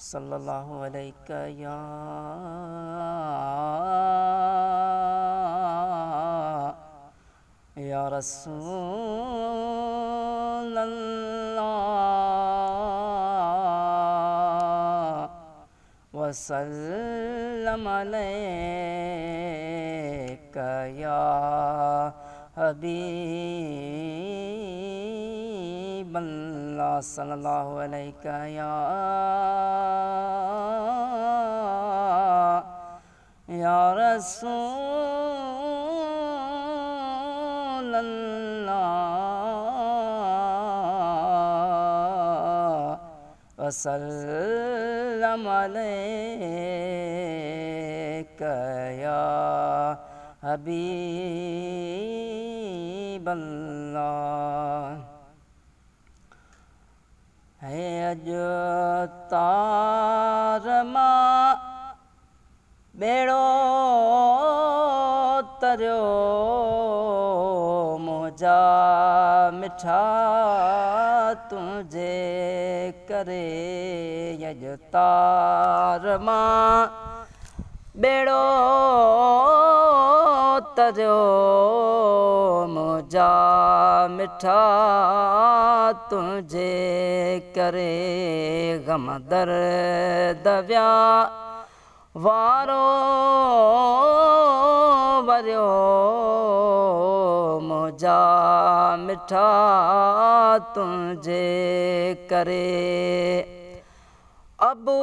صلی اللہ علیہ یا رسول اللہ وسلم علیک یا حبیب اللہ صلی اللہ علیہ یا رسول اللہ وسلم علیک یا حبیب اللہ ہے اج تار ماں بیڑو تریو موجا مٹھا تجھے کرے اج تار ماں بیڑو تریو موجا مٹھا تجھے کرے غم درد ویا وارو وریو موجا مٹھا تجھے کرے ابو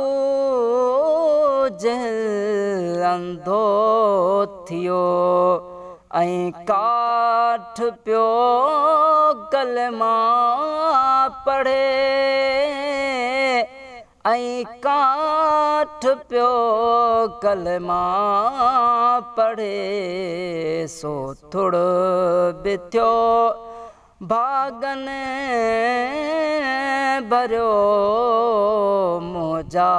جہل اندھو تھیو ऐं काठ पियो कलमा पढ़े ऐं काठ पियो कलमा पढ़े सो थोड़ बि थियो भागन भरियो मोजा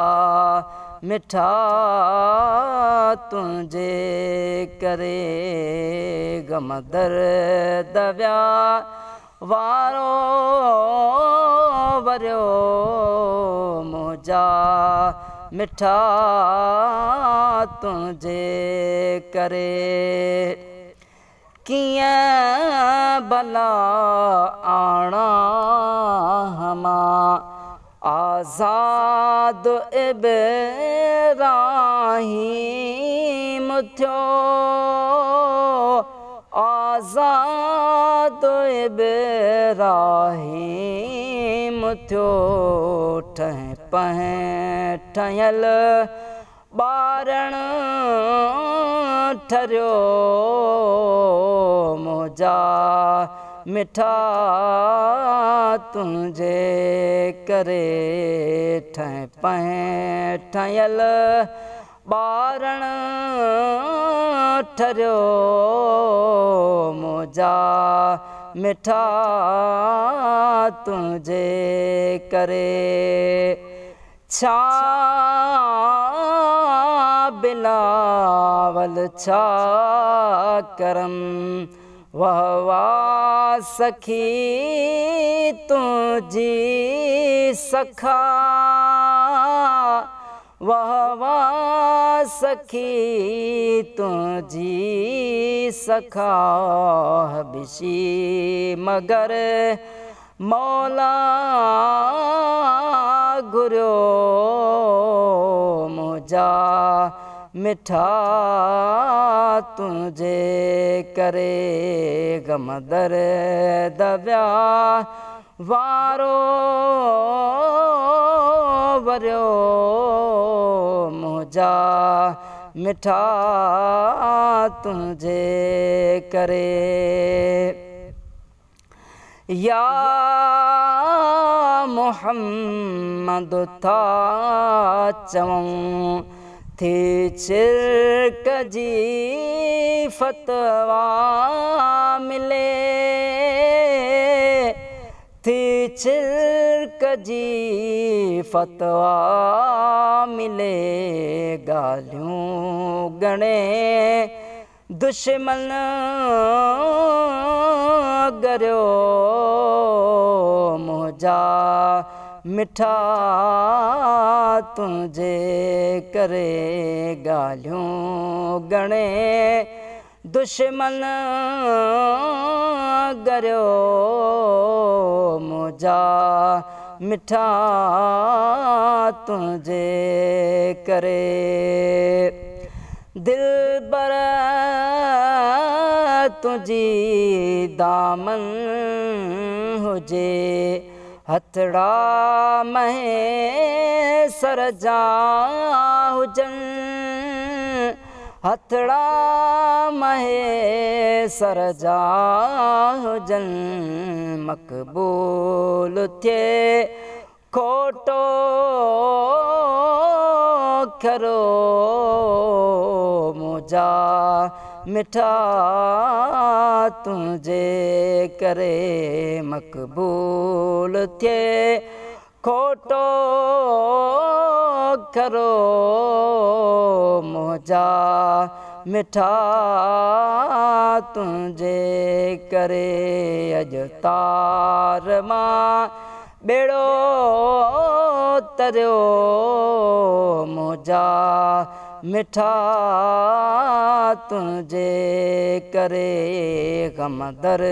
मिठा तुझे करे गम दर्द व्या वारो वरियो मोजा मिठा तुझे करे कियां भला आना हमा आज़ाद इब्राहीम थियो आज़ाद इब्राहीम थियो ठह पह ठहियल ॿारण ठरियो मोजा मिठा तुझे करे ठह पह ठहियल ॿारण ठरियो मोजा मिठा तुझे करे छा बिलावल छा करम वाह वाह सखी तुझी सखा वाह वाह सखी तुझी सखा हबशी मगर मौला घुरियो मोजा मिठा तुझे करे गम दर्द व्या वारो वरियो मोजा मिठा तुझे करे या मोहम्मद था चवूं थी शिरक जी फतवा मिले थी शिरक जी फतवा मिले ॻाल्हियूं घणे दुश्मन गरियो मोजा मिठा तुंहिंजे करे ॻाल्हियूं घणे दुश्मन गरियो मुंहिंजा मिठा तुंहिंजे करे दिलबर तुंहिंजी दामन हुजे हथड़ा महे सर जा हुजनि हथड़ा महे सर जा हुजनि मक़बूल थिए खोटो खरो मुंहिंजा मिठा तुंहिंजे करे मक़बूल थिए खोटो खरो मुंहिंजा मिठा तुंहिंजे करे अॼु तार मां बेड़ो तरियो मुंहिंजा मिठा तुंहिंजे करे गम दर